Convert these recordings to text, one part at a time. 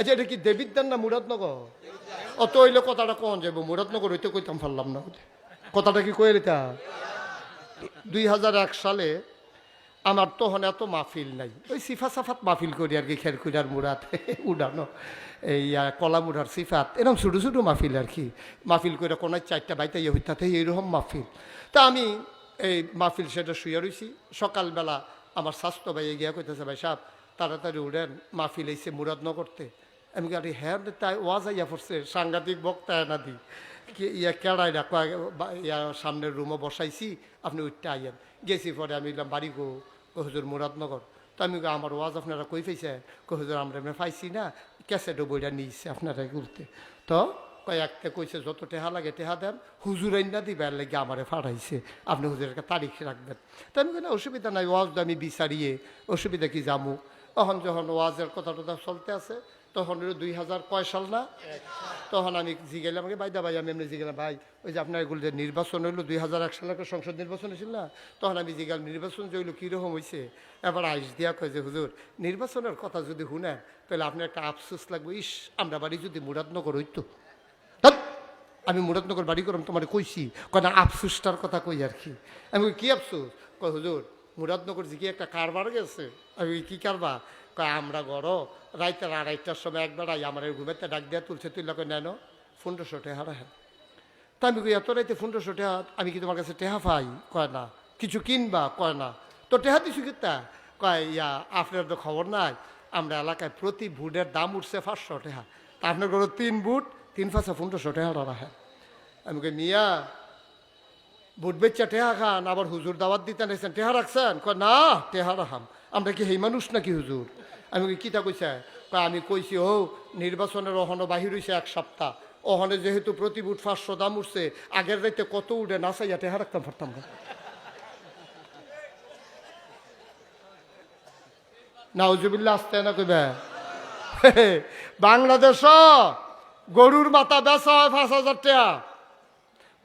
আচ্ছা এটা কি দেবিদ্যার না মুরাদনগর? অত হইলে কথাটা কন যাবো, মুরাদনগর হইতে কইতাম পারলাম না, কথাটা কি কয়ে রেখা। 2001 সালে আমার তখন এত মাহফিল নাই, ওই সিফা সাফাত মাহফিল করি আর কি, খেরকুড়ার মুরাদ উড়ানো, এই কলামুড়ার সিফাত, এরকম ছোটো ছোটো মাহফিল আর কি। মাহফিল করে কোনো 4টা বাইতে হইতাতে এইরকম মাহফিল। তা আমি এই মাহফিল সেটা শুয়ে রয়েছি। সকালবেলা আমার স্বাস্থ্য ভাই গিয়া কইতেছে, ভাই সাহেব তাড়াতাড়ি উঠেন, মাহফিল এসে মুরাদনগরতে। আমি গাড়ি হ্যাঁ তাই ওয়াজ আইয়া পড়ছে, সাংঘাতিক বক্তা এনা দি কেড়াই রাখো, সামনের রুমও বসাইছি, আপনি উঠতে আইয়েন। গেছি পরে আমি বাড়ি গো হুজুর মুরাদনগর। তো আমি আমার ওয়াজ আপনারা কই পাইছে? হুজুর আমরা পাইছি না, ক্যাসেটও বইটা নিয়েছে আপনারা ঘুরতে। তো কয়েকটা কইছে যত টেহা লাগে টেহা দেন, হুজুর আইনা দিবার লাগে আমারে ফাড়াইছে, আপনি হুজুরের তারিখ রাখবেন। তো আমি কোনো অসুবিধা নাই, ওয়াজ আমি বিচারিয়ে অসুবিধা কি জামু। তখন যখন ওয়াজের কথা টথা চলতে আছে, তখন 2000 কয় সাল না, তখন আমি জিগেলাম আমাকে বাইদা ভাই, আমি এমনি জিগেলাম ভাই ওই যে আপনার এগুলো যে নির্বাচন হইলো 2001 সালে একটা সংসদ নির্বাচন হয়েছিল না, তখন আমি জিগাল নির্বাচন যে হইলো কীরকম হয়েছে। এবার আইস দিয়া কয় যে হুজুর নির্বাচনের কথা যদি শুনেন তাহলে আপনার একটা আফসোস লাগবে, ইস আমরা বাড়ি যদি মুরাদনগর হইতো। আমি মুরাদনগর বাড়ি করলাম তোমার কইছি, কয় না আফসোসটার কথা কই আর কি। আমি কি আফসোস? কয় হুজুর মুরাদনগর যে কি একটা কারবার গেছে। আমি কি কারবার? কয় আমরা গড় রাইতের 2:30টার সময় একবার আমার ঘুমেতে ডাক দেওয়া তুলছে, তুললা কই নেন 1500 টেহা রাখেন। তা আমি কই এত রাইতে 1500 টেহা আমি কি তোমার কাছে টেহা পাই? কয় না। কিছু কিনবা? কয় না। তো টেহা দিছু কিতা? কয় আপনার তো খবর নাই, আমরা এলাকায় প্রতি বুটের দাম উঠছে 500 টেহা, তা আপনার ঘরে 3 বুট 3 5 1500 টেহা রাখেন। আমি কই মিয়া বুট বেচা টেহা খান, আবার হুজুর দাওয়াত দিতে নিয়েছেন, টেহা রাখছেন? কয় না টেহা রাখাম, আমরা কি সেই মানুষ নাকি হুজুর? আমি কিতা কইছে? কয় আমি কইছি ও নির্বাচনের ওখানে বাহির হয়েছে 1 সপ্তাহ, ওখানে যেহেতু প্রতি বুট 500 দাম উঠছে, আগের রাইতে কত উঠে না চাইয়া টেহা রাখতাম পারতাম না। নাউজুবিল্লাহ আসতে না কইবে। বাংলাদেশ গরুর মাথা বেচা হয় 5000 টাকা,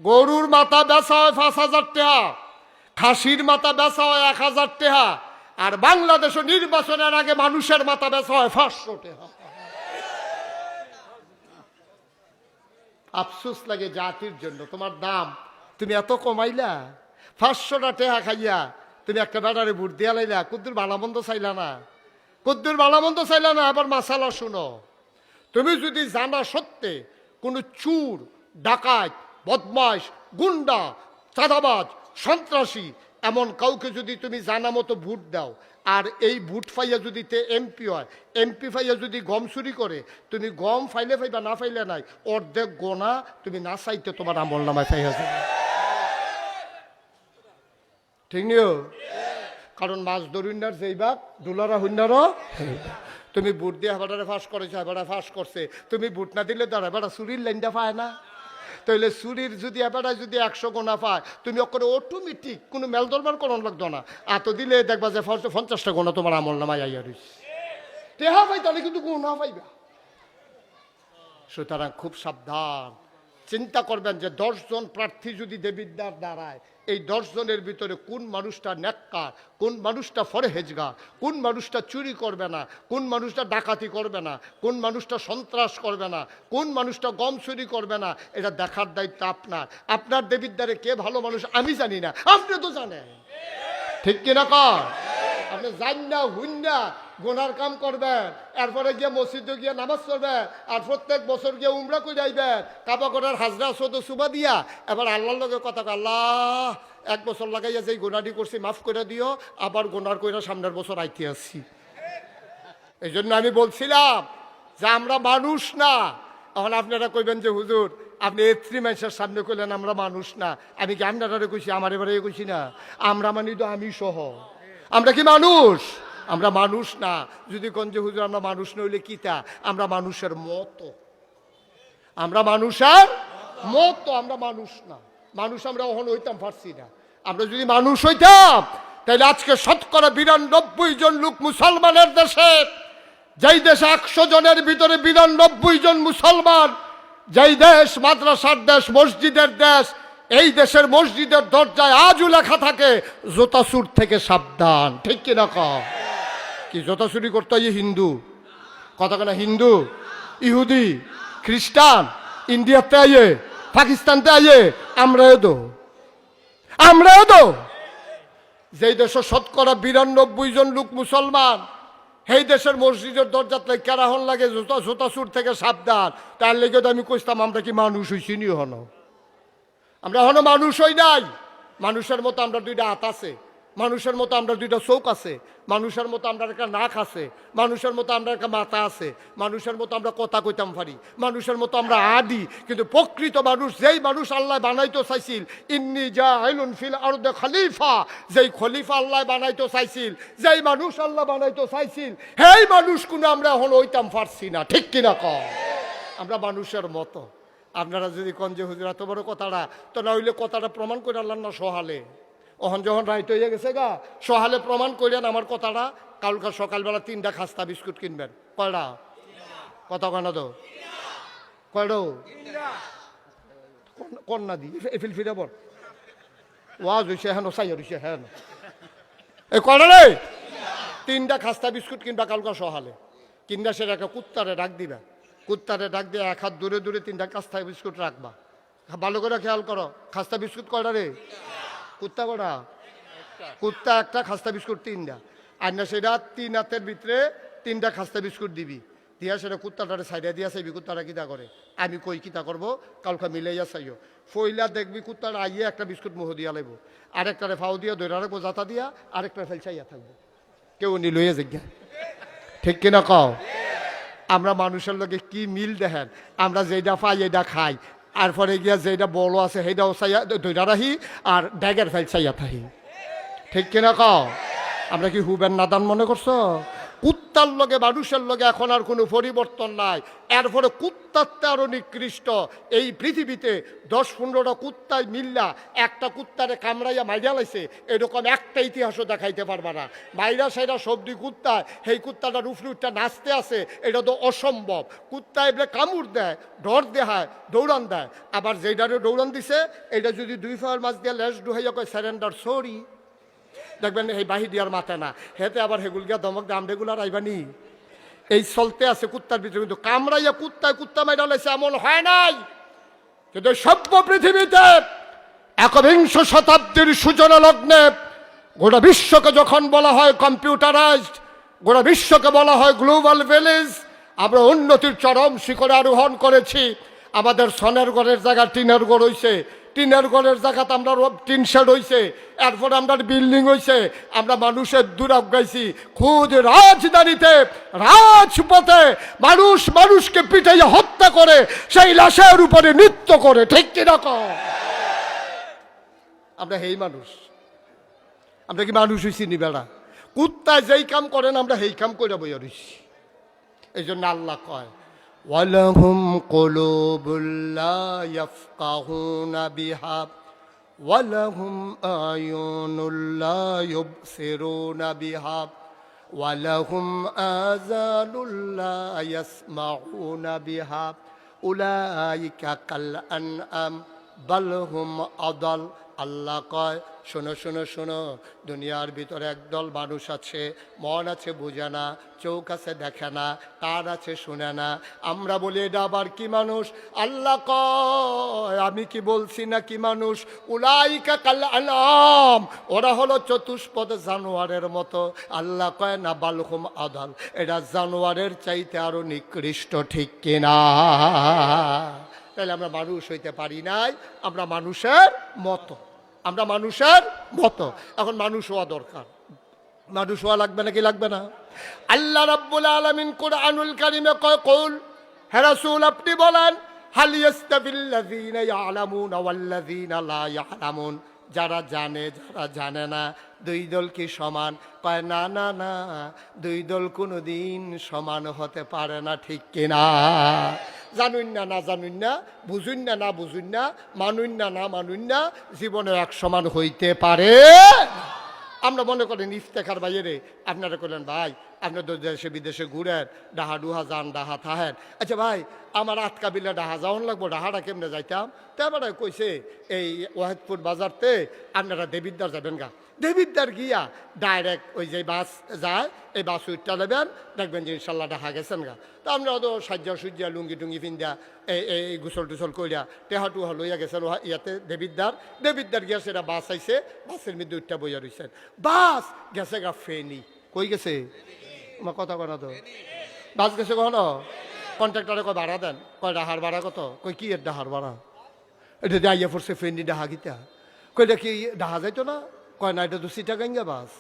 গরুর মাথা বেচা হয় 5000 টাকা, খাসির মাথা বেচা হয় 1000 টাকা, আর বাংলাদেশে নির্বাচনের আগে মানুষের মাথা বেচা হয় 500 টাকা। আফসোস লাগে জাতির জন্য, তোমার দাম তুমি এত কমাইলা, 500টা টাকা খাইয়া তুমি একটা বেটারে ভোট দিয়া লাইলা, কুদ্দুর ভালামন্দ চাইলা না, কুদ্দুর ভালামন্দ চাইলা না। আবার মাসালা শুনো, তুমি যদি জানা সত্ত্বে কোনো চুর ডাকাত বদমাশ গুন্ডা চাঁদাবাজ সন্ত্রাসী এমন কাউকে যদি তুমি জানা মতো ভোট দাও, আর এই ভোট ফাইয়া যদি এমপি হয়, এমপি ফাইয়া যদি গম চুরি করে, তুমি গম ফাইলে ফাইবা না ফাইলে নাই, অর্ধেক গোনা তুমি না চাইতে তোমার আমল নামায় ফাইয়া যাবে, ঠিক নিও। কারণ মাছ ধরুনার যেই বাপ ডুলারা হুন্নারও, তুমি ভোট দিয়ে হেবাটারে ফাঁস করেছো, হেবাটা ফাঁস করছে, তুমি ভোট না দিলে তার হেবাটা চুরির লাইনটা পায় না। তাহলে চুরির যদি এবারে যদি 100 গোনা পায়, তুমি ওকে অটোমেটিক কোনো মেল দরবার করন লাগতো না, এত দিলে দেখবা যে 50টা গোনা তোমার আমল নামায় আইয়া রইছে, টেহা পাই তাহলে কিন্তু গোনা পাইবা। সুতরাং খুব সাবধান, চিন্তা করবেন যে 10 জন প্রার্থী যদি দেবিদ্বার দাঁড়ায়, এই 10 জনের ভিতরে কোন মানুষটা নেককার, কোন মানুষটা ফরহেজগার, কোন মানুষটা চুরি করবে না, কোন মানুষটা ডাকাতি করবে না, কোন মানুষটা সন্ত্রাস করবে না, কোন মানুষটা গম চুরি করবে না, এটা দেখার দায়িত্ব আপনার। আপনার দেবিদ্বারে কে ভালো মানুষ আমি জানি না, আপনি তো জানেন, ঠিক কিনা কর? আপনি জান না হুন না গোনার কাম করবেন, এরপরে গিয়ে মসজিদে গিয়ে নামাজ পড়বেন, আর প্রত্যেক বছর গিয়ে উমরা করে যাইবেন, কাবা করার হাজরা সদ সুবা দিয়া, এবার আল্লাহর লগে কথা আল্লাহ 1 বছর লাগাইয়া যেই গোনাটি করছি মাফ করে দিও, আবার গোনার কইরা সামনের বছর আইতে আসছি। এই জন্য আমি বলছিলাম যে আমরা মানুষ না। এখন আপনারা কইবেন যে হুজুর আপনি এত্রি মানুষের সামনে কইলেন আমরা মানুষ না, আমি কি আপনারা কইছি? আমার এবারে কইছি না, আমরা মানি তো আমি সহ, আমরা কি মানুষ? আমরা মানুষ না। যদি কোন যে হুজুর আমরা মানুষ নইলে কি তা? আমরা মানুষের মতো, আমরা মানুষের মতো, আমরা মানুষ না। মানুষ আমরা ওখানে হইতাম পারছি না। আমরা যদি মানুষ হইতাম তাহলে আজকে 92 জন লোক মুসলমানের দেশে, যেই দেশে 100 জনের ভিতরে 92 জন মুসলমান, যেই দেশ মাদ্রাসার দেশ, মসজিদের দেশ, এই দেশের মসজিদের দরজায় আজও লেখা থাকে জোতা চুর থেকে সাবধান, ঠিক কিনা কও? কি জোতা চুরি করতে হয় হিন্দু? কতক্ষণ হিন্দু, ইহুদি, খ্রিস্টান, ইন্ডিয়াতে আইয়ে, পাকিস্তানতে আইয়ে, আমরাও তো যেই দেশের 92% লোক মুসলমান, সেই দেশের মসজিদের দরজাতে কেরাহন লাগে জুতা চুর থেকে সাবধান। তার লেগে তো আমি কইতাম আমরা কি মানুষ হইছি নি হন? আমরা হন মানুষ হই নাই। মানুষের মতো আমরা দুইটা হাত আছে, মানুষের মতো আমরা দুইটা চোখ আছে, মানুষের মতো আমরা একটা নাক আছে, মানুষের মতো আমরা একটা মাথা আছে, মানুষের মতো আমরা কথা কইতাম পারি, মানুষের মতো আমরা আদি। কিন্তু প্রকৃত মানুষ, যেই মানুষ আল্লাহ বানাইতে চাইছিল, ইন্নী জাইলুন ফিল আরদে খলিফা, যেই খলিফা আল্লাহ বানাইতে চাইছিল, যেই মানুষ আল্লাহ বানাইতে চাইছিল, সেই মানুষ কোনো আমরা এখন হইতাম পারছি না। ঠিক কিনা কও? আমরা মানুষের মতো। আপনারা যদি কন যে হুজুর এত বড় কথাটা, তো না হইলে কথাটা প্রমাণ করে আনলাম না সহালে। ওহন যখন রাইট হয়ে গেছে গা, সহালে প্রমাণ করেন আমার কথাটা। কালকা সকালবেলা 3টা খাস্তা বিস্কুট কিনবেন। কয়টা? কত কেনা তো? কয়টো? কন্যা দি এফিল ফিরে বল ওয়াজ হয়েছে হ্যাঁ, সাই হয়েছে হ্যাঁ। এই কয়টা রে? 3টা খাস্তা বিস্কুট কিনবা কালকা সহালে। কিনবা সেটা একটা কুত্তারে ডাক দিবা, কুত্তারে ডাক দিয়ে 1 হাত দূরে দূরে 3টা খাস্তা বিস্কুট রাখবা। ভালো করে খেয়াল করো, খাস্তা বিস্কুট কয়টা রে? কুত্তা কটা? কুত্তা একটা, খাস্তা বিস্কুট 3টা। আর না সেটা 3 হাতের ভিতরে 3টা খাস্তা বিস্কুট দিবি, দিয়া সেটা কুত্তাটারে সাইডে দিয়া চাইবি কুত্তাটা কিতা করে। আমি কই কিতা করবো, কালকা মিলাইয়া চাইও। ফইলা দেখবি কুত্তাটা আইয়ে একটা বিস্কুট মুহ দিয়া লাগবো, আরেকটারে ফাও দিয়া ধরে রাখবো জাতা দিয়া, আরেকটা ফেল চাইয়া থাকবো। কেউ নি লইয়া জিজ্ঞা। ঠিক কিনা কও? আমরা মানুষের লগে কি মিল দেখেন। আমরা যেটা পাই এটা খাই, আর পরে গিয়া যেটা বড় আছে সেইটাও চাইয়া ধৈরা রাখি, আর ব্যাগের ফেল চাইয়া থাকি। ঠিক কিনা কও? আমরা কি হুবেন নাদান মনে করছো? কুত্তার লগে মানুষের লগে এখন আর কোনো পরিবর্তন নাই। এরপরে কুত্তারতে আরো নিকৃষ্ট। এই পৃথিবীতে 10-15টা কুত্তায় মিল্লা একটা কুত্তারে কামড়াইয়া মাইরা লাইছে, এরকম একটা ইতিহাসও দেখাইতে পারবা না। মাইরা সাইরা সবজি কুত্তা, সেই কুত্তাটা রুফরুটটা নাচতে আছে, এটা তো অসম্ভব। কুত্তা এবারে কামড় দেয়, ডর দেখায়, দৌড়ান দেয়। আবার যেইটারে দৌড়ান দিছে, এটা যদি 2 পায়ের মাছ দিয়ে লেজ ডুহাইয়া কয় স্যারেন্ডার সরি, দেখবেন এই বাহি দিয়ার মাথা না, হেতে আবার হেগুল গিয়া দমক দাম রেগুলার আইবানি। এই চলতে আছে কুত্তার ভিতরে। কিন্তু কামড়াইয়া কুত্তা মাইরা লাইছে এমন হয় নাই। কিন্তু সভ্য পৃথিবীতে একবিংশ শতাব্দীর সূচনা লগ্নে গোটা বিশ্বকে যখন বলা হয় কম্পিউটারাইজড, গোটা বিশ্বকে বলা হয় গ্লোবাল ভিলেজ, আমরা উন্নতির চরম শিখরে আরোহণ করেছি। আমাদের সনের ঘরের জায়গা টিনের ঘর হইছে, টিনের ঘরের জায়গাতে আমরা টিন শেড হইছে, এরপর আমরা বিল্ডিং হইছে। আমরা মানুষের দুরাগ গাইছি। খুদ রাজধানীতে রাজপথে মানুষকে পিটাইয়া হত্যা করে, সেই লাশের উপরে নৃত্য করে। ঠিক কিনা কও? আমরা হেই মানুষ। আমরা কি মানুষ হইছি নি বেড়া? কুত্তায় যেই কাম করেন আমরা সেই কাম করে বইয়া রইছি। এই জন্য আল্লাহ কয় ওয়ালাহুম কুলুবুল লা ইয়াফকাহুনা বিহা ওয়ালাহুম আয়ুনুল লা ইউবসিরুনা বিহা ওয়ালাহুম আযানুল লা ইয়াসমাউনা বিহা উলাইকা কাল আনআম বাল হুম আদাল। আল্লাহ কয় শোনো শোনো শোনো, দুনিয়ার ভিতরে একদল মানুষ আছে, মন আছে বুঝে না, চোখ আছে দেখে না, কান আছে শুনে না। আমরা বলি এটা আবার কি মানুষ? আল্লাহ কয় আমি কি বলছি না কি মানুষ? উলাইকা কাল আনআম, ওরা হলো চতুষ্পদ জানোয়ারের মতো। আল্লাহ কয় না বালহুম আদাল, এটা জানোয়ারের চাইতে আরো নিকৃষ্ট। ঠিক কিনা? তাহলে আমরা মানুষ হইতে পারি নাই, আমরা মানুষের মতো। আমরা মানুষের মতো। এখন মানুষ হওয়া দরকার। মানুষ হওয়া লাগবে নাকি লাগবে না? আল্লাহ রাব্বুল আলামিন কুরআনুল কারীমে কয় কুল, হে রাসূল আপনি বলেন, হাল ইয়াস্তাবিল্লাযীনা ইয়ালামুনা ওয়াল্লাযীনা লা ইয়ালামুন, যারা জানে যারা জানে না দুই দল কি সমান? কয় না না না, দুই দল কোনোদিন সমান হতে পারে না। ঠিক কিনা? জানুন না না জানুন না, বুঝুন না না বুঝুন না, মানুন না না মানুন না, জীবনে এক সমান হইতে পারে। আমরা মনে করেন ইফতেখার বাইরে আপনারা করলেন ভাই আপনি তো দেশে বিদেশে ঘুরেন, ডাহা ডুহা যান, ডাহা থাহেন। আচ্ছা ভাই, আমার আটকা বিলে ডাহা যাওয়ান লাগবো, ডাহাটা কেমনে যাইতাম? তারপরে কইছে এই ওয়াহিদপুর বাজারতে আপনারা দেবিদ্দার যাবেন গা। দেবিদ্দার গিয়া ডাইরেক্ট ওই যে বাস যায়, এই বাস উঠটা নেবেন, দেখবেন যে ইনশাল্লাহ ডাহা গেছেন গা। তো আমরা তো সাজ্জা সুজ্জা লুঙ্গি টুঙ্গি ফিন্দা এই গোসল টুসল কইরা টেহা টুহা লইয়া গেছেন ইয়াতে দেবিদ্দার গিয়া সেটা বাস আইছে, বাসের মধ্যে উঠটা বইয়া রইছেন। বাস গেছে গা ফেনি। কই গেছে? আমার কথা কনা তো বাস গেছে কখনো? কন্ট্রাক্টরে কয় ভাড়া দেন, কয় ডাহার ভাড়া কত? কই কি এর ডাহার ভাড়া? এটা দিয়ে আইয়া পড়ছে ফেনি ডাহা গিতা। কই এটা কি ডাহা যাইতো না? কয় না, এটা তো সিটাগাঙ্গা বাস।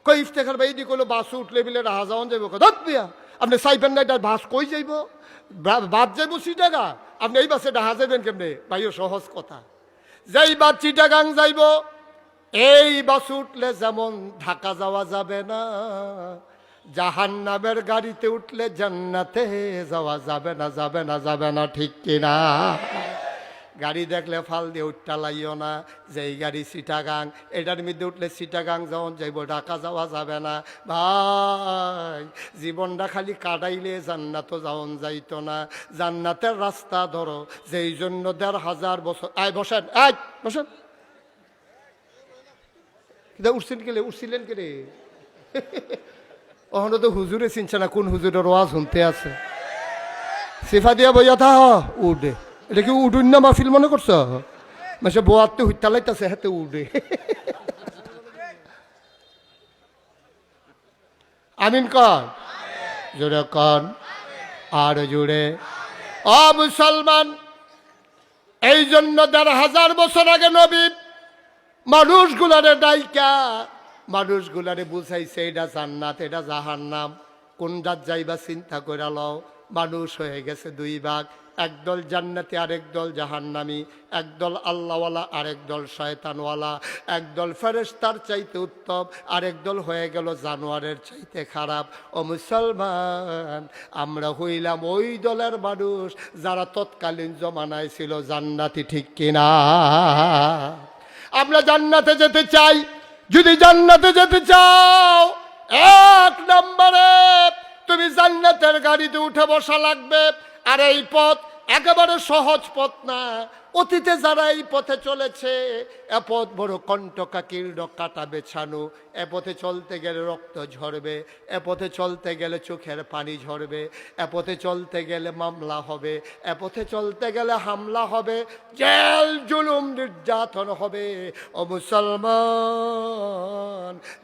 কই ইফতেখার ভাই দি কইলো বাস উঠলে বিলে ডাহা যাওয়ান যাইব। ধত মিয়া, আপনি চাইবেন না এটা বাস কই যাইব? বাদ যাইব সিটাগা, আপনি এই বাসে ডাহা যাইবেন কেমনে? ভাইও সহজ কথা, যেই বাস চিটাগাং যাইব এই বাস উঠলে যেমন ঢাকা যাওয়া যাবে না, জাহান্নামের গাড়িতে উঠলে জান্নাতে যাওয়া যাবে না, যাবে না, যাবে না, ঠিক কিনা? গাড়ি দেখলে ফাল দিয়ে উঠটা লাইও না, যে এই গাড়ি চিটাগাং, এটার মধ্যে উঠলে চিটাগাং যাওয়া যাইব, ঢাকা যাওয়া যাবে না। ভাই, জীবনটা খালি কাটাইলে জান্নাতও যাওন যাইতো না। জান্নাতের রাস্তা ধরো, যেই জন্য ১,৫০০ বছর। আয় বসেন, আয় বসেন। উঠছিলেন কে রে? ওখানে তো হুজুরে চিনছে না, কোন হুজুরের ওয়াজ শুনতে আছে। সিফা দিয়া বইয়া থা উঠে, এটা কি উডুন না মাহফিল মনে করছ? মানে বোয়াতে হুইতা লাইতাছে হাতে উঠে। আমিন কন, জোরে কন, আর জোরে। ও মুসলমান, এই জন্য ১,৫০০ বছর আগে নবী মানুষগুলারে ডাইকা মানুষগুলারে বুঝাইছে এটা জান্নাত, এটা জাহান্নাম, কোনটার যাইবা চিন্তা করে লও। মানুষ হয়ে গেছে দুই ভাগ, একদল জান্নাতি আরেক দল জাহান্নামী, একদল আল্লাহওয়ালা আরেক দল শয়তানওয়ালা, একদল ফেরেশতার চাইতে উত্তম, আরেক দল হয়ে গেল জানোয়ারের চাইতে খারাপ। ও মুসলমান, আমরা হইলাম ওই দলের মানুষ যারা তৎকালীন জমানায় ছিল জান্নাতি, ঠিক কিনা? আমরা জান্নাতে যেতে চাই। যদি জান্নাতে যেতে চাও, ১ নম্বরে তুমি জান্নাতের গাড়িতে উঠে বসা লাগবে। আর এই পথ একেবারে সহজ পথ না। অতীতে যারা এই পথে চলেছে, এ পথ বড় কণ্টকাকীর্ণ, কাটা বেছানো। এ পথে চলতে গেলে রক্ত ঝরবে, এ পথে চলতে গেলে চোখের পানি ঝরবে, এ পথে চলতে গেলে মামলা হবে, এ পথে চলতে গেলে হামলা হবে, জেল জুলুম নির্যাতন হবে। ও মুসলমান,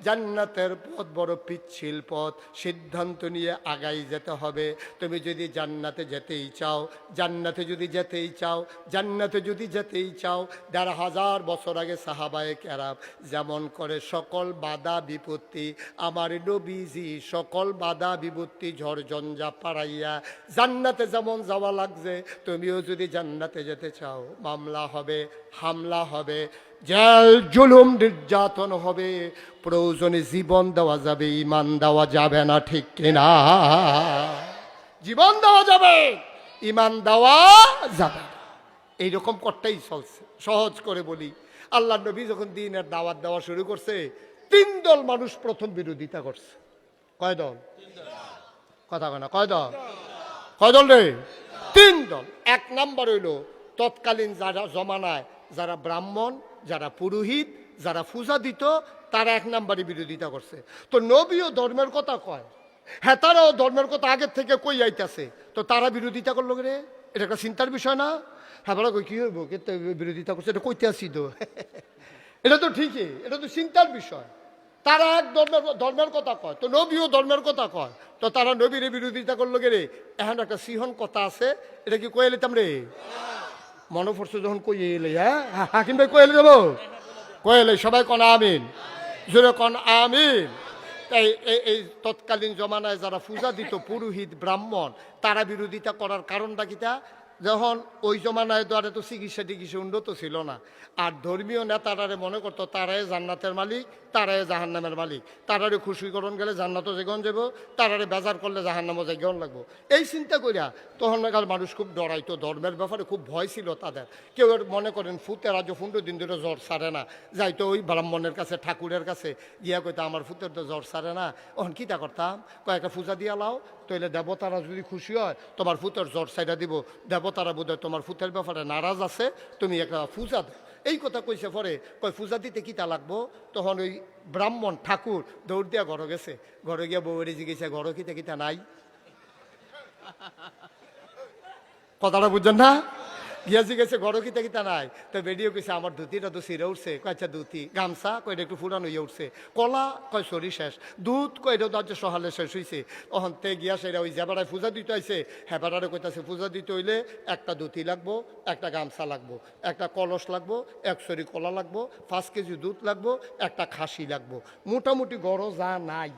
জান্নাতের পথ বড় পিচ্ছিল পথ, সিদ্ধান্ত নিয়ে আগাই যেতে হবে। তুমি যদি জান্নাতে যেতেই চাও, জান্নাতে যদি যেতেই চাও, জান্নাতে যদি যেতেই চাও, ১,৫০০ বছর আগে সাহাবায়ে কেরাম যেমন করে সকল বাধা বিপত্তি, আমার নবীজি সকল বাধা বিপত্তি ঝড়ঝঞ্ঝা পাড়াইয়া জান্নাতে যেমন যাওয়া লাগছে, তুমিও যদি জান্নাতে যেতে চাও, মামলা হবে, হামলা হবে, জেল জুলুম নির্যাতন হবে, প্রয়োজনে জীবন দেওয়া যাবে, ইমান দেওয়া যাবে না, ঠিক কিনা? জীবন দেওয়া যাবে, ইমান দেওয়া যাবে না। এইরকম করতেই চলছে। সহজ করে বলি, আল্লাহ নবী যখন দ্বীনের দাওয়াত দেওয়া শুরু করছে, ৩ দল মানুষ প্রথম বিরোধিতা করছে। কয় দল? কথা কয় না, কয় দল? কয় দল রে? ৩ দল। ১ নাম্বার হইল তৎকালীন যারা জমানায় যারা ব্রাহ্মণ, যারা পুরোহিত, যারা পূজা দিত, তারা ১ নাম্বারে বিরোধিতা করছে। তো নবীও ধর্মের কথা কয়, হ্যাঁ তারাও ধর্মের কথা আগের থেকে কই আইতাছে, তো তারা বিরোধিতা করলো রে। এটা একটা চিন্তার বিষয় না? হ্যাঁ বলা কই কি হইব, কে বিরোধিতা করছে, এটা কইতে আসি তো। এটা তো ঠিকই, এটা তো চিন্তার বিষয়। তারা এক ধর্মের কথা কয়, তো নবীও ধর্মের কথা কয়, তো তারা নবীরে বিরোধিতা করলো গে রে। এখন একটা সিহন কথা আছে, এটা কি কয়ে এলিতাম রে? মনে পড়ছে যখন কই এলে, হ্যাঁ হাকিম ভাই কয়ে এলে যাবো, কয়ে এলে সবাই কন আমিন, জোরে কন আমিন। এই তৎকালীন জমানায় যারা পূজা দিত, পুরোহিত ব্রাহ্মণ, তারা বিরোধিতা করার কারণটা কিটা? যখন ওই জমানায় তো আর এত চিকিৎসা টিকিৎসা উন্নত ছিল না, আর ধর্মীয় নেতারারে মনে করতো তারাই জান্নাতের মালিক, তারাই জাহান্নামের মালিক, তারারে খুশিকরণ গেলে জান্নাতও যেগন যাব, তারারে বেজার করলে জাহান্নামও যেগন লাগবো। এই চিন্তা করিয়া তখন নাগাল মানুষ খুব ডরাইতো, ধর্মের ব্যাপারে খুব ভয় ছিল তাদের। কেউ মনে করেন ফুতের আজ 15 দিন ধরে জ্বর সারে না, যাইতো ওই ব্রাহ্মণের কাছে, ঠাকুরের কাছে গিয়া কইতো আমার ফুতের তো জ্বর সারে না। ওখান কিতা করতাম, কয়েকটা পূজা দিয়া লাও, তাইলে দেবতারা যদি খুশি হয় তোমার ফুতের জ্বর সাইডা দিব, দেবতারা বোধ হয় তোমার ফুতের ব্যাপারে নারাজ আছে, তুমি একটা পূজা দাও। এই কথা কইছে পরে কয় পূজা দিতে কিতা লাগবো। তখন ওই ব্রাহ্মণ ঠাকুর দৌড় দিয়া ঘরে গেছে, ঘরে গিয়া বউরে জিজ্ঞেসে ঘরে কিতা কিতা নাই। কথাটা বুঝছেন না? গিয়া জিজ্ঞেসে ঘরে কিতা কিতা নাই। তো বেরিয়ে কইছে আমার ধুতিটা তো ছিঁড়ে উঠছে, কয়েকটা ধুতি, গামছা কয়টা একটু ফুরানো হইয়া উঠছে, কলা কয় শরীর শেষ, দুধ কয়টা তো আজ সহালে শেষ হয়েছে। তখন তে গিয়া সেটা ওই যেবারায় পূজা দিতে আইছে, হেবারারে কইতাছে পূজা দিতে হইলে একটা ধুতি লাগবো, একটা গামছা লাগবো, একটা কলস লাগবো, 1 শরী কলা লাগবো, 5 কেজি দুধ লাগবো, একটা খাসি লাগবো, মোটামুটি গড় যা নাই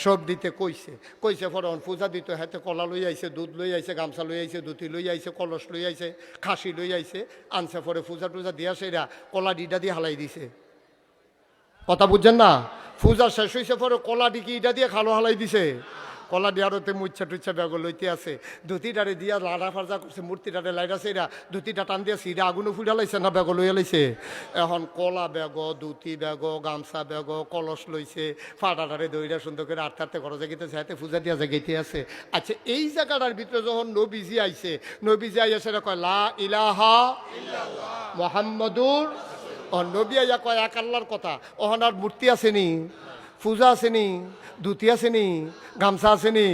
সব দিতে কইছে। কইছে পরে পূজা দিতে হাতে কলা লই আইছে, দুধ লই আইছে, গামছা লই আইছে, ধুতি লই আইছে, কলস লই আইছে, খাসি লই আইছে, আনছে পরে পূজা টুজা দিয়া সেরা কলা ডিটা দিয়ে হালাই দিছে। কথা বুঝছেন না? পূজা শেষ হয়েছে পরে কলা ডিকি ইটা দিয়ে খালো হালাই দিছে। কলা দিয়ারতে মুচ্ছা টুচ্ছা ব্যাগ লইতে আছে, ধুতিটারে দিয়া লাড়া ফার্জা করছে, মূর্তিটারে লাইরা সেরা ধুতিটা টান দিয়া সিরা আগুনও ফুটা লাইছে না ব্যাগ লইয়া লাইছে। এখন কলা ব্যাগ, ধুতি ব্যাগ, গামছা ব্যাগ, কলস লইছে, ফাটাটারে দইরা সুন্দর করে আটতে আটতে ঘরে জাগিতেছে, হাতে পূজা দিয়া জাগাইতে আছে। আচ্ছা এই জায়গাটার ভিতরে যখন নবীজি আইছে, নবীজি আইয়া সেটা কয় লা ইলাহা মুহাম্মাদুর, নবী আইয়া কয় এক আল্লাহর কথা। ওখান আর মূর্তি আসেনি, পূজা আসেনি, ধুতি আসেনি, গামছা আসেনি।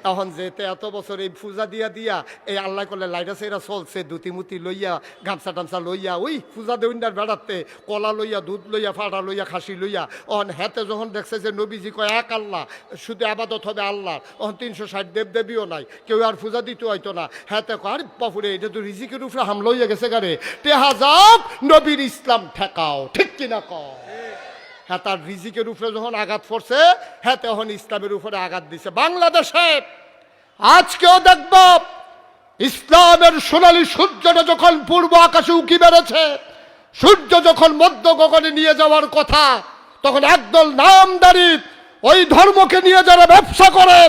এখন যেতে এত বছর এই পূজা দিয়া দিয়া এই আল্লাহ করলে লাইটা সেরা চলছে, ধুতি মুতি লইয়া, গামছা টামছা লইয়া, ওই পূজা দেউন্ডার বেড়াতে কলা লইয়া, দুধ লইয়া, ফাটা লইয়া, খাসি লইয়া। অন হেতে যখন দেখছে যে নবীজি কয় এক আল্লাহ, শুধু আবাদত হবে আল্লাহ, অন 360 দেব দেবীও নাই, কেউ আর পূজা দিতে হয়তো না। হেতে কয় আরে বাপুরে এটা তো রিজিকের উপরে হামলা হইয়া গেছে গারে, টেহা যাক নবীর ইসলাম ঠেকাও, ঠিক কিনা কও? হ্যাঁ, তার রিজিকের উপরে যখন আঘাত পড়ছে, হ্যাঁ তখন ইসলামের উপরে আঘাত দিছে। বাংলাদেশে আজকেও দেখব ইসলামের সোনালী সূর্যটা যখন পূর্ব আকাশে উকি বেড়েছে, সূর্য যখন মধ্য গগনে নিয়ে যাওয়ার কথা, তখন একদল নামদারি ওই ধর্মকে নিয়ে যারা ব্যবসা করে,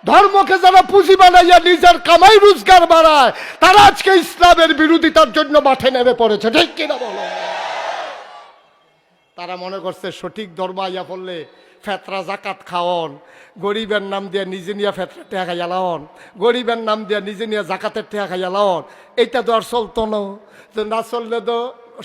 ধর্মকে যারা পুঁজি বানাইয়া নিজের কামাই রোজগার বাড়ায়, তারা আজকে ইসলামের বিরোধিতার জন্য মাঠে নেমে পড়েছে, ঠিক কিনা বলো? তারা মনে করছে সঠিক ধর্ম আইয়া পড়লে ফেতরা জাকাত খাওয়ন, গরিবের নাম দিয়া নিজে নিয়ে ফেতরা টেহা খাইয়া লাওন, গরিবের নাম দিয়া নিজে নিয়ে জাকাতের টেহা খাইয়া লাওন, এইটা তো আর চলতো না চললে তো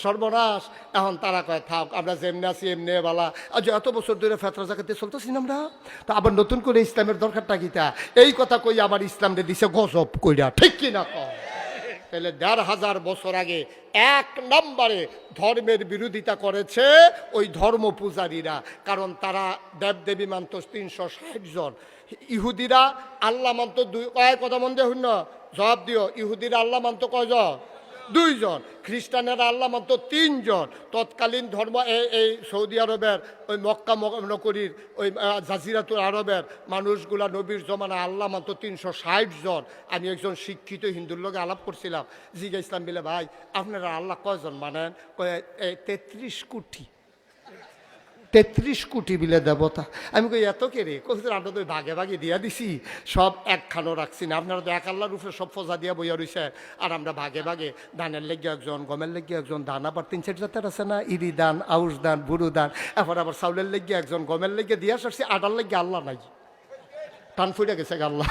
সর্বনাশ। এখন তারা কয় থাক আমরা যেমনি আছি এমনি বালা, আজ এত বছর ধরে ফেতরা জাকাতে চলতেছি না আমরা, তো আবার নতুন করে ইসলামের দরকারটা কিতা? এই কথা কই আবার ইসলামরে দিছে গজব কইরা, ঠিক কিনা কয়? তাহলে 1500 বছর আগে 1 নম্বরে ধর্মের বিরোধিতা করেছে ওই ধর্ম পূজারীরা, কারণ তারা দেবদেবী মানত 360 জন। ইহুদিরা আল্লাহ মানত কথা মন দিয়ে শূন্য জবাব দিও, ইহুদিরা আল্লাহ মানত কয়জন? 2 জন। খ্রিস্টানেরা আল্লাহ মানত 3 জন। তৎকালীন ধর্ম এই সৌদি আরবের ওই মক্কা নগরীর ওই জাজিরাতুল আরবের মানুষগুলা নবীর জমানা আল্লাহ মানত 360 জন। আমি একজন শিক্ষিত হিন্দুর লোকে আলাপ করছিলাম, জিজ্ঞা ইসলাম বিলে ভাই আপনারা আল্লাহ কয়জন মানেন? 33 কোটি। 33 কোটি বিলে দেবতা। আমি কই এত কে রে? কোথায় আমরা তো ভাগে ভাগে দিয়া দিছি, সব একখানো রাখছি না, আপনারা তো এক আল্লাহর উপরে সব ফজা দিয়া বইয়া রয়েছে, আর আমরা ভাগে ভাগে ধানের লেগে একজন, গমের লেগে একজন, ধান আবার 3-4 জাতের আছে না, ইরি দান, আউশ দান, বুড়ো দান, এরপর আবার চাউলের লেগে একজন, গমের লেগে দিয়া আসছি, আটার লেগে আল্লাহ নাই, টান ফুটে গেছে আল্লাহ।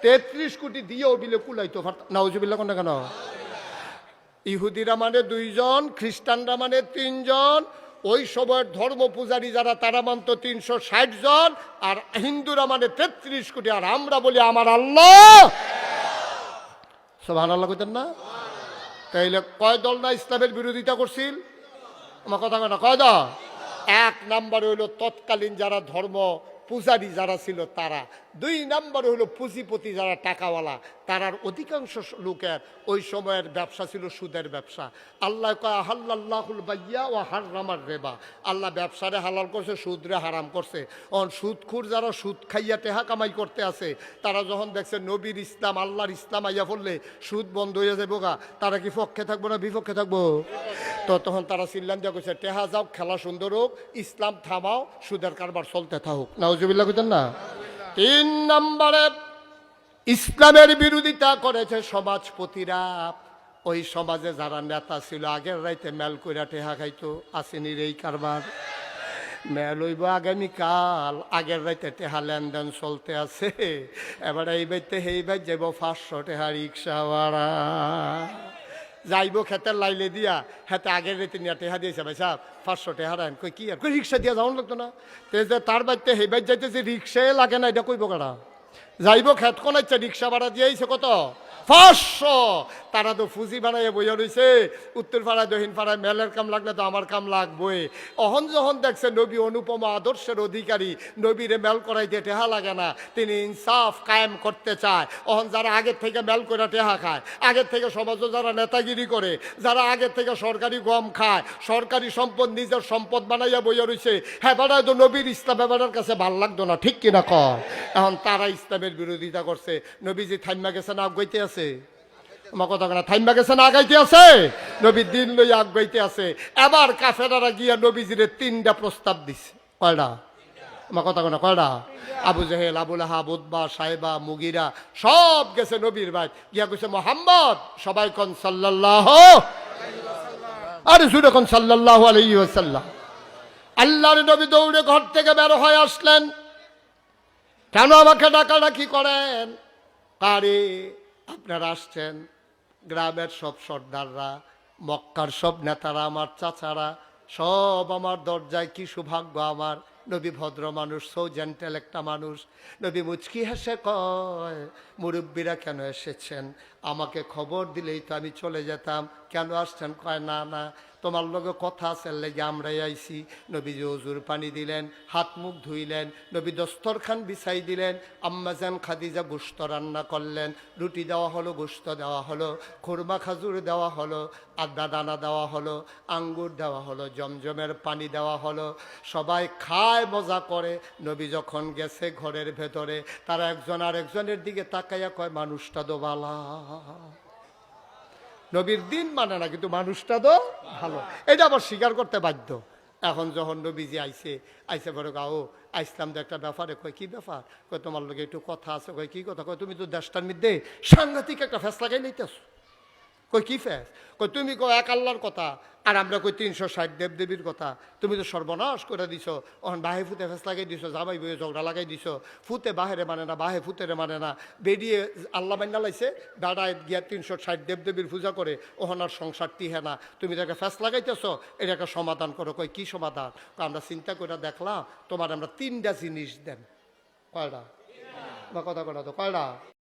33 কোটি দিয়েও বিলে কুলাইতো নাউজুবিল্লাহ কোন কেন? ইহুদিরা মানে 2 জন, খ্রিস্টানরা মানে 3 জন। ওই সময়ের ধর্ম পূজারী যারা তারা মানত 360 জন, আর হিন্দুরা মানে 33 কোটি। আর আমরা বলি আমার আল্লাহ, সুবহানাল্লাহ কইতেন না? তাইলে কয় দল না ইসলামের বিরোধিতা করছিল? আমার কথা কয় না, কয় দল? 1 নম্বরে হইল তৎকালীন যারা ধর্ম পূজারী যারা ছিল তারা, দুই নম্বর হলো পুঁজিপতি যারা টাকাওয়ালা, তারার অধিকাংশ লোকের ওই সময়ের ব্যবসা ছিল সুদের ব্যবসা। আল্লাহ কয় আহাল্লাল্লাহুল বাইয়া ওয়া হাররামার রিবা, আল্লাহ ব্যবসারে হালাল করছে, সুদরে হারাম করছে। সুদখোর যারা সুদ খাইয়া টেহা কামাই করতে আছে, তারা যখন দেখছে নবীর ইসলাম আল্লাহর ইসলাম আইয়া পড়লে সুদ বন্ধ হয়ে যাবো গা, তারা কি পক্ষে থাকবো না বিপক্ষে থাকবো? তো তখন তারা চিল্লান দিয়া কইছে টেহা যাও, খেলা সুন্দর হোক, ইসলাম থামাও, সুদের কারবার চলতে থাকুক। নাউজুবিল্লাহ কইতেন না? তিন নম্বরে ইসলামের বিরোধিতা করেছে সমাজপতিরা। ওই সমাজে যারা নেতা ছিল আগের রাইতে মেল কইরা টেহা খাইতো, আসেনির এই কারবার মেল হইব আগামীকাল, আগের রাইতে টেহা লেনদেন চলতে আছে, এবার এই বাইতে সেই বাইত যাইব 500 টেহা রিক্সা ভাড়া, যাইব খেতের লাইলে দিয়া হাতে আগের রাইতে নিয়ে টেহা দিয়েছে, ভাই সাহেব 500 টেহা রান, কই কি আর কই রিক্সা দিয়া যাওয়ান লাগতো না? তে যে তার বাইতে সেই বাইত যাইতেছে রিক্সায় লাগে না, এটা কইব কারা? যাইব খেত কোনাইছে রিক্সা ভাড়া দিয়েছে কত? 500। তারা তো ফুজি বানাইয়া বইয়া রয়েছে, উত্তর পাড়ায় দক্ষিণ পাড়ায় মেলের কাম লাগলে তো আমার কাম লাগবই। অহন যখন দেখছে নবী অনুপম আদর্শের অধিকারী, নবীরে মেল করাইতে টেহা লাগে না, তিনি ইনসাফ কায়েম করতে চায়। অহন যারা আগের থেকে মেল করে টেহা খায়, আগের থেকে সমাজে যারা নেতাগিরি করে, যারা আগের থেকে সরকারি গম খায়, সরকারি সম্পদ নিজের সম্পদ বানাইয়া বইয়া রয়েছে, হ্যাঁ বেড়ায় তো নবীর ইসলাম বেড়ার কাছে ভাল লাগতো না, ঠিক কিনা কর? এখন তারা ইসলামের বিরোধিতা করছে। নবীজি থাইমা গেছে না আগাইতে আছে? আমার কথা না, থাইমা গেছে না আগাইতে আছে? নবী দিন লইয়া আগাইতে আছে। এবার কাফেরারা গিয়া নবীজিরে 3টা প্রস্তাব দিছে। কয়টা? আমার কথা না, কয়টা? আবু জেহেল, আবু লাহাব, উতবা, সাইবা, মুগিরা সব গেছে নবীর ভাই গিয়া কইছে মুহাম্মদ, সবাই কোন সাল্লাল্লাহু, আরে জুড়ে কোন সাল্লাল্লাহু আলাইহি ওয়াসাল্লাম। আল্লাহর নবী দৌড়ে ঘর থেকে বের হয়ে আসলেন। কেন আমাকে ডাকাডাকি করেন? আরে আপনারা আসছেন, গ্রামের সব সর্দাররা, মক্কার সব নেতারা, আমার চাচারা সব আমার দরজায়, কি সৌভাগ্য আমার। নবী ভদ্র মানুষ, সো জেন্টেল একটা মানুষ। নবী মুচকি হেসে কয়, মুরব্বীরা কেন এসেছেন? আমাকে খবর দিলেই তো আমি চলে যেতাম, কেন আসছেন? কয় না না, তোমার লগে কথা আছে লেগে আমরাই আইছি। নবীজি ওজুর পানি দিলেন, হাত মুখ ধুইলেন, নবী দস্তরখান বিছাই দিলেন, আম্মাজান খাদিজা গোশত রান্না করলেন, রুটি দেওয়া হলো, গোশত দেওয়া হলো, খুরমা খাজুর দেওয়া হলো, আদা দানা দেওয়া হলো, আঙ্গুর দেওয়া হলো, জমজমের পানি দেওয়া হলো। সবাই খায়, মজা করে। নবী যখন গেছে ঘরের ভেতরে, তারা একজন আরেকজনের দিকে তাকাইয়া কয়, মানুষটা তো বালা। নবীর দিন মানে না, কিন্তু মানুষটা তো ভালো, এটা আবার স্বীকার করতে বাধ্য। এখন যখন নবীজি আইসে বলে গাও আইসলাম তো একটা ব্যাপারে। কয় কি ব্যাপার? কয় তোমার লোক একটু কথা আছে। কয় কি কথা? কয় তুমি তো দেশটার মধ্যে সাংঘাতিক একটা ফ্যাস লাগাই নিতেছ। কই কি ফ্যাস? কই তুমি কো এক আল্লাহর কথা, আর আমরা কই 360 দেবদেবীর কথা। তুমি তো সর্বনাশ করে দিছ। ওখান বাহে ফুতে ফেস লাগাই দিছ, জামাই বইয়ে ঝগড়া লাগাই দিছ। ফুতে বাহেরে মানে না, বাহে ফুতেরে মানে না। বেরিয়ে আল্লাহ মান্না লাইছে, দাঁড়ায় গিয়া 360 দেবদেবীর পূজা করে, ওখান আর সংসার টিহে না। তুমি তাকে ফেস লাগাইতেছ, এটা একটা সমাধান করো। কই কি সমাধান? আমরা চিন্তা করে দেখলাম, তোমার আমরা 3টা জিনিস দেন। কয়টা? বা কথা কয়টা? তো কয়টা?